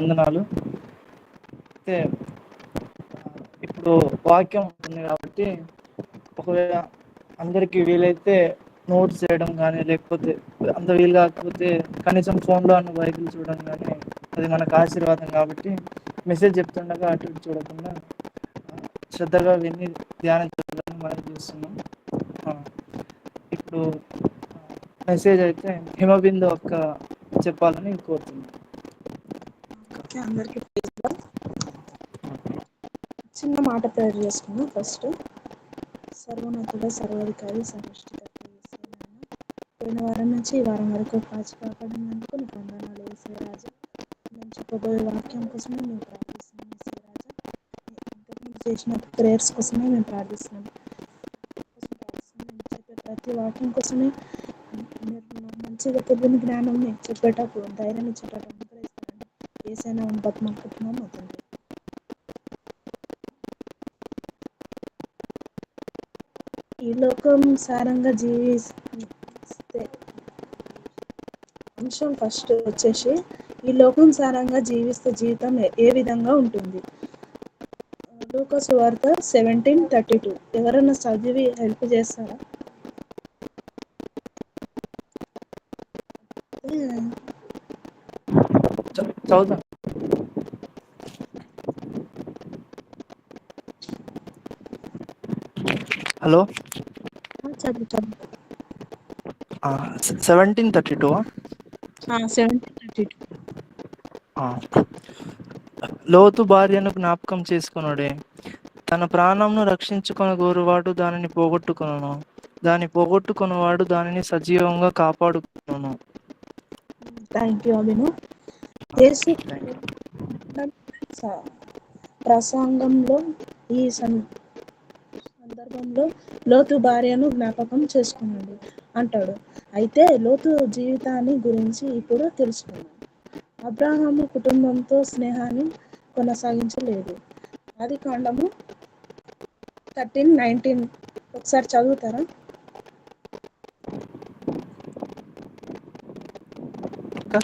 వందనాలు. అయితే ఇప్పుడు వాక్యం ఉంది కాబట్టి ఒకవేళ అందరికి వీలైతే నోట్స్ చేయడం కానీ, లేకపోతే అంత వీలు కాకపోతే కనీసం ఫోన్లో అన్న బైబిల్ చూడడం కానీ, అది మనకు ఆశీర్వాదం కాబట్టి మెసేజ్ చెప్తుండగా అటు ఇటు చూడకుండా శ్రద్ధగా విని ధ్యానించాలని మనం చేస్తున్నాం. ఇప్పుడు మెసేజ్ అయితే హిమబిందు అక్క చెప్పాలని కోరుతున్నాను. ఓకే, అందరికీ చిన్న మాట ప్రేయర్ చేసుకున్నాం. ఫస్ట్, సర్వోన్నతుడ, సర్వాధికారి, సర్వసృష్టికర్త యేసయ్య నాయన, పోయిన వారం నుంచి ఈ వారం వరకు కాచి కాపాడినందుకు నీకు వందనాలు యేసయ్య రాజా. మేము చెప్పబోయే వాక్యం కోసమే మేము ప్రార్థిస్తున్నాం యేసయ్య రాజా. ఇంతకుముందు చేసిన ప్రేయర్స్ కోసమే మేము ప్రార్థిస్తున్నాం. మేము చెప్పే ప్రతి వాక్యం కోసమే మీరు మంచిగా తెలియని జ్ఞానం చెప్పేటప్పుడు ధైర్యం ఇచ్చేటట్టు అనుగ్రహిస్తారని యేసయ్య నామమున బతిమాలుకుంటున్నాం మా తండ్రి. ఈ లోకం సారంగా జీవిస్తే అంశం ఫస్ట్ వచ్చేసి ఈ లోకం సారంగా జీవిస్తే జీవితం ఏ విధంగా ఉంటుంది. లూకా సువార్త 17:32. ఎవరైనా చదివి హెల్ప్ చేస్తారా? చదువుతా. హలో, చదువు. 17:32. 17:32. లోతు భార్యను జ్ఞాపకం చేసుకొనుడే, తన ప్రాణంను రక్షించుకొని గోరువాడు దానిని పోగొట్టుకొనును, దాన్ని పోగొట్టుకున్నవాడు దానిని సజీవంగా కాపాడుకొనును. Thank you అభిను. యేసు ప్రసంగంలో ఈ సందర్భంలో లోతు భార్యను జ్ఞాపకం చేసుకున్నాడు అంటాడు. అయితే లోతు జీవితాన్ని గురించి ఇప్పుడు తెలుసుకుందాం. అబ్రాహాము కుటుంబంతో స్నేహాన్ని కొనసాగించలేదు. ఆదికాండము 13:19 ఒకసారి చదువుతారా? ఇంకా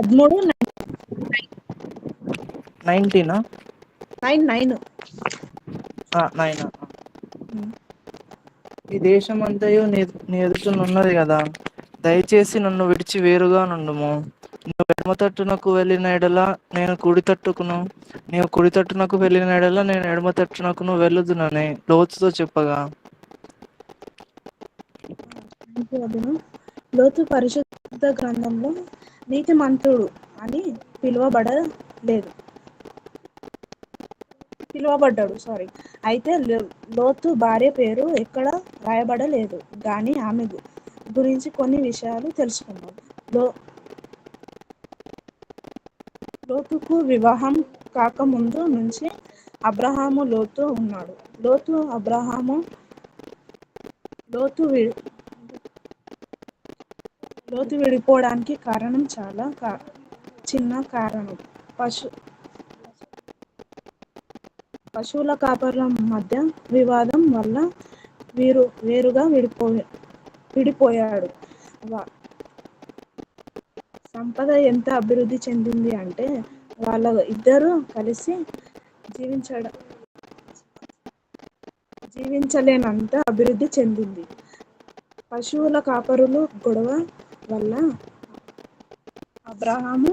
19. 9. ఈ దేశమంతయు నీ ఎదుటనున్నది కదా, దయచేసి నన్ను విడిచి వేరుగా నుండుము. నువ్వు ఎడమ తట్టునకు వెళ్ళిన ఎడల నేను కుడి తట్టుకును, నీవు కుడి తట్టునకు వెళ్ళిన ఎడల నేను ఎడమ తట్టునకును వెళ్ళుదునని లోతుతో చెప్పగా. లోతు పరిశుద్ధ గ్రంథంలో నీతిమంతుడు అని పిలువబడ్డాడు. అయితే లోతు భార్య పేరు ఎక్కడ రాయబడలేదు, కానీ ఆమె గురించి కొన్ని విషయాలు తెలుసుకుందాం. లోతుకు వివాహం కాకముందు నుంచి అబ్రహాము లోతు ఉన్నాడు. లోతు విడిపోవడానికి కారణం చాలా చిన్న కారణం. పశువుల కాపర్ల మధ్య వివాదం వల్ల వేరుగా విడిపోయాడు. సంపద ఎంత అభివృద్ధి చెందింది అంటే వాళ్ళ ఇద్దరు కలిసి జీవించలేనంత అభివృద్ధి చెందింది. పశువుల కాపరులు గొడవ వల్ల అబ్రహాము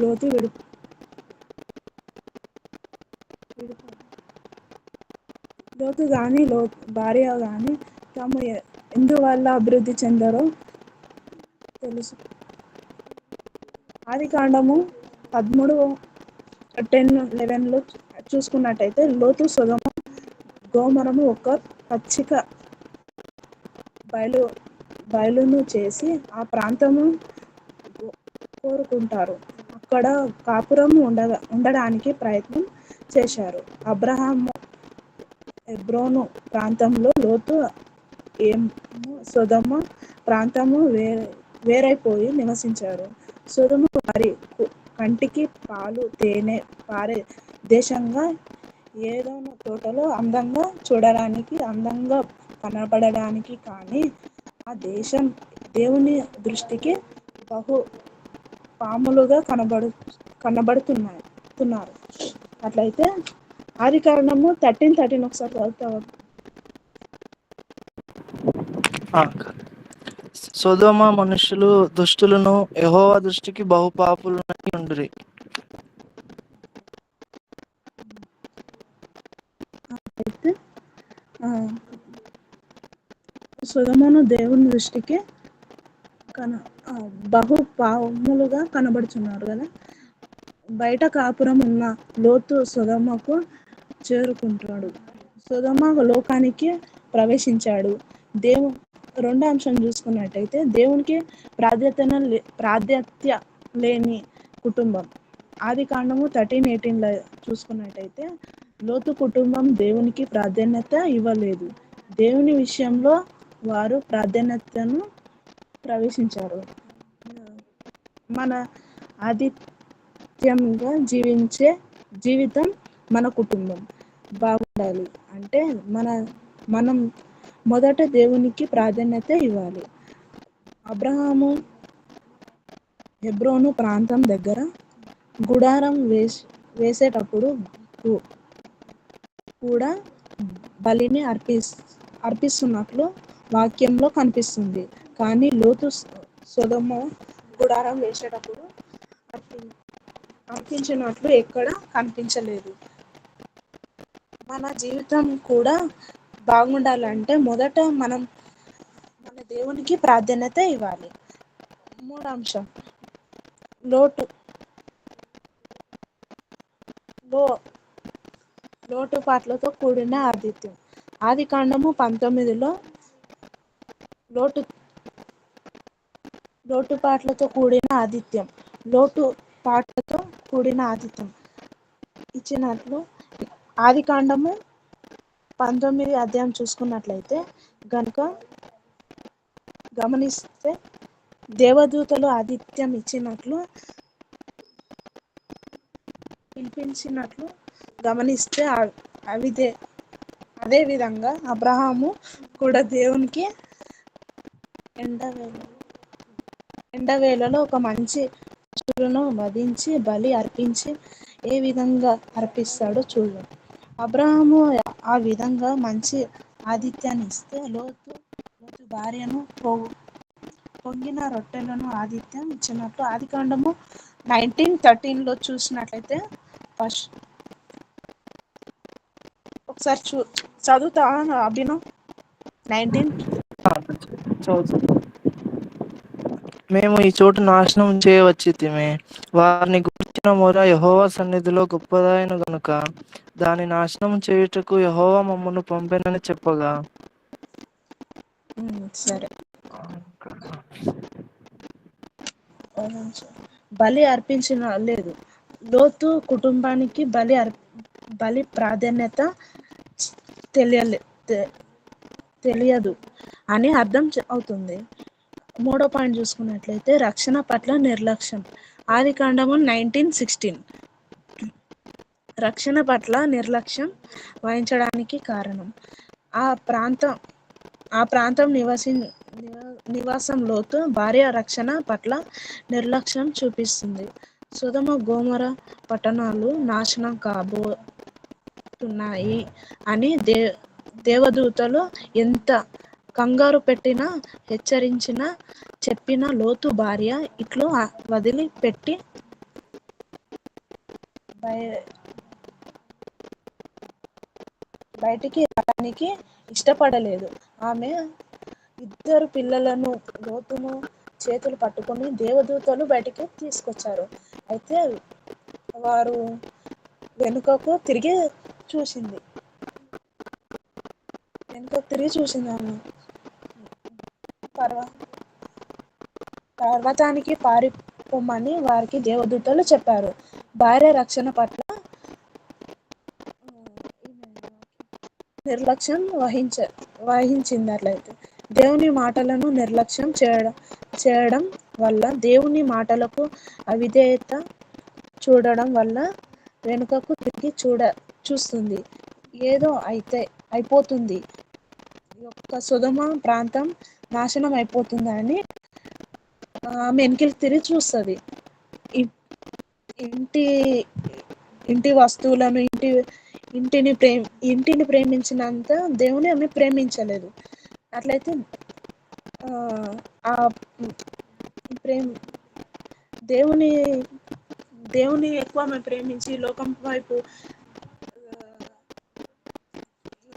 లోతు లోతు గాని భార్య గాని తాము ఎందువల్ల అభివృద్ధి చెందారో తెలుసు. ఆదికాండము 13:10-11 చూసుకున్నట్టయితే లోతు సొదొమ గొమొరము ఒక పచ్చిక బయలును చేసి ఆ ప్రాంతము కోరుకుంటారు. అక్కడ కాపురం ఉండడానికి ప్రయత్నం చేశారు. అబ్రహాము హెబ్రోను ప్రాంతంలో, లోతు సొదొమ ప్రాంతము వేరైపోయి నివసించారు. సొదొమ వారి కంటికి పాలు తేనె పారే దేశంగా, ఏదెను తోటలో అందంగా చూడడానికి, అందంగా కనబడడానికి కానీ ఆ దేశం దేవుని దృష్టికి బహు పాములుగా కనబడుతున్నారు. అట్లయితే ఆది కారణము 13:13 ఒకసారి చదువుతావా? సొదొమ మనుష్యులు దుష్టులను యెహోవా దృష్టికి బహుపాపులై ఉండిరి. అయితే ఆ, సొదొమను దేవుని దృష్టికి కన ఆ, బహు పాములుగా కనబడుచున్నారు కదా. బయట కాపురం ఉన్న లోతు సొదొమకు చేరుకుంటాడు. సొదొమ లోకానికి ప్రవేశించాడు. దేవు రెండో అంశం చూసుకున్నట్టయితే దేవునికి ప్రాధాన్యత లేని కుటుంబం. ఆది కాండము 13:18 చూసుకున్నట్టయితే లోతు కుటుంబం దేవునికి ప్రాధాన్యత ఇవ్వలేదు. దేవుని విషయంలో వారు ప్రాధాన్యతను ప్రవేశించారు. మన ఆతిథ్యంగా జీవితం మన కుటుంబం బాగుండాలి అంటే మనం మొదట దేవునికి ప్రాధాన్యత ఇవ్వాలి. అబ్రహాము హెబ్రోను ప్రాంతం దగ్గర గుడారం వేసేటప్పుడు కూడా బలిని అర్పిస్తున్నట్లు వాక్యంలో కనిపిస్తుంది. కానీ లోతు సొదొమ గుడారం వేసేటప్పుడు అర్పించినట్లు ఎక్కడ కనిపించలేదు. మన జీవితం కూడా బాగుండాలంటే మొదట మనం మన దేవునికి ప్రాధాన్యత ఇవ్వాలి. మూడో అంశం లో లోటుపాట్లతో కూడిన ఆతిథ్యం. ఆది కాండము 19లో లోటుపాట్లతో కూడిన ఆతిథ్యం ఇచ్చినట్లు ఆది కాండము 19 అధ్యాయం చూసుకున్నట్లయితే గనుక గమనిస్తే దేవదూతలు ఆతిథ్యం పిలిపించినట్లు గమనిస్తే అదే విధంగా అబ్రహాము కూడా దేవునికి ఎండవేళలో ఒక మంచి పశువును వధించి బలి అర్పించి ఏ విధంగా అర్పిస్తాడో చూద్దాం. అబ్రహాము ఆ విధంగా మంచి ఆతిథ్యాన్ని ఇస్తే లోతు భార్యను పొంగిన రొట్టెలను ఆతిథ్యం ఇచ్చినట్లు ఆదికాండము 19:13 చూసినట్లయితే ఒకసారి చదువుతావా అభినవ్? 19 చదువుతాను. మేము ఈ చోటు నాశనం చేయవచ్చితిమి. వారిని గూర్చిన మొర యెహోవా సన్నిధిలో గొప్పదైన గనుక దాని నాశనం చేయుటకు యెహోవా మమ్మను పంపెనని చెప్పగా. సరే, బలి అర్పించిన లేదు. లోతు కుటుంబానికి బలి ప్రాధాన్యత తెలియదు అని అర్థం అవుతుంది. మూడో పాయింట్ చూసుకున్నట్లయితే రక్షణ పట్ల నిర్లక్ష్యం. ఆది కాండము 19:16 రక్షణ పట్ల నిర్లక్ష్యం వహించడానికి కారణం ఆ ప్రాంతం నివాసం లోతు భార్య రక్షణ పట్ల నిర్లక్ష్యం చూపిస్తుంది. సొదొమ గొమొర పట్టణాలు నాశనం కాబోతున్నాయి అని దేవదూతలు ఎంత కంగారు పెట్టినా హెచ్చరించినా చెప్పిన లోతు భార్య ఇట్లు వదిలి పెట్టి బయటికి రావడానికి ఇష్టపడలేదు. ఆమె ఇద్దరు పిల్లలను లోతును చేతులు పట్టుకొని దేవదూతలు బయటికి తీసుకొచ్చారు. అయితే వారు వెనుకకు తిరిగి చూసింది ఆమె పర్వతానికి పారిపోమని వారికి దేవదూతలు చెప్పారు. భార్య రక్షణ పట్ల నిర్లక్ష్యం వహించినట్లయితే దేవుని మాటలను నిర్లక్ష్యం చేయడం వల్ల దేవుని మాటలకు అవిధేయత చూడడం వల్ల వెనుకకు తిరిగి చూస్తుంది. ఏదో అయిపోతుంది. యొక్క సొదొమ ప్రాంతం నాశనం అయిపోతుందని ఆమె వెనక్కి తిరిగి చూస్తుంది. ఇంటి ఇంటి వస్తువులను ఇంటిని ఇంటిని ప్రేమించినంత దేవుని ఆమె ప్రేమించలేదు. అట్లయితే ఆ ప్రేమ దేవుని దేవుని ఎక్కువ ఆమె ప్రేమించి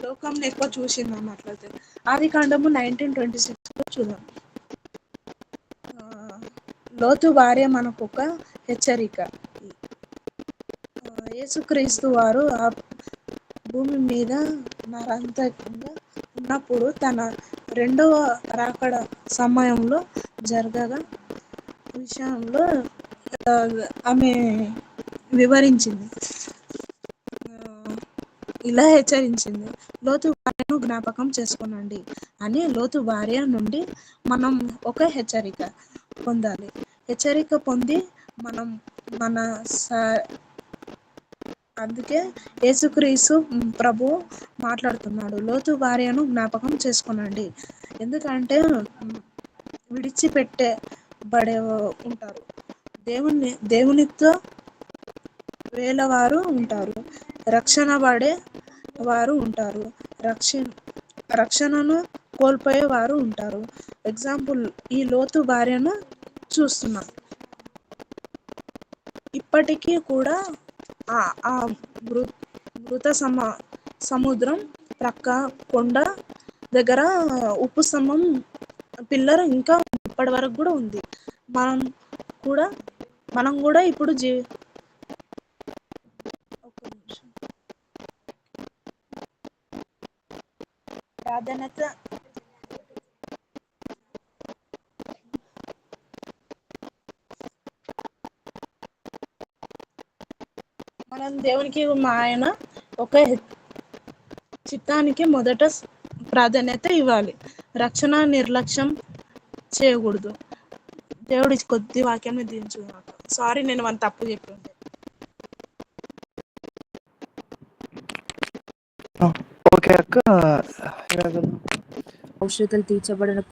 లోకంని ఎక్కువ చూసింది అన్నట్లయితే. ఆదికాండము 19:26 చూద్దాం. లోతు భార్య మనకు ఒక హెచ్చరిక. యేసుక్రీస్తు వారు ఆ భూమి మీద నరంతకంగా ఉన్నప్పుడు తన రెండవ రాకడ సమయంలో జరగగా విషయంలో ఆమె వివరించింది. ఇలా హెచ్చరించింది, లోతు భార్యను జ్ఞాపకం చేసుకోనండి అని. లోతు భార్య నుండి మనం ఒక హెచ్చరిక పొందాలి. హెచ్చరిక పొంది మనం మన అందుకే యేసుక్రీస్తు ప్రభు మాట్లాడుతున్నాడు, లోతు భార్యను జ్ఞాపకం చేసుకోనండి. ఎందుకంటే విడిచిపెట్టబడే ఉంటారు, దేవునితో వేలవారు ఉంటారు, రక్షణ పడే వారు ఉంటారు, రక్షణను కోల్పోయే వారు ఉంటారు. ఎగ్జాంపుల్ ఈ లోతు భార్యను చూస్తున్నాం. ఇప్పటికీ కూడా ఆ మృత సముద్రం ప్రక్క కొండ దగ్గర ఉప్పు స్తంభం పిల్లర్ ఇంకా ఇప్పటి వరకు కూడా ఉంది. మనం కూడా ఇప్పుడు ప్రాధాన్యత మనం దేవునికి ఆయన ఒక చిత్తానికి మొదట ప్రాధాన్యత ఇవ్వాలి. రక్షణ నిర్లక్ష్యం చేయకూడదు. దేవుడి కొద్ది వాక్యాన్ని దించు. సారీ, నేను మన తప్పు చెప్పింది. ఓకే అక్క. అవసరతలు తీర్చబడిన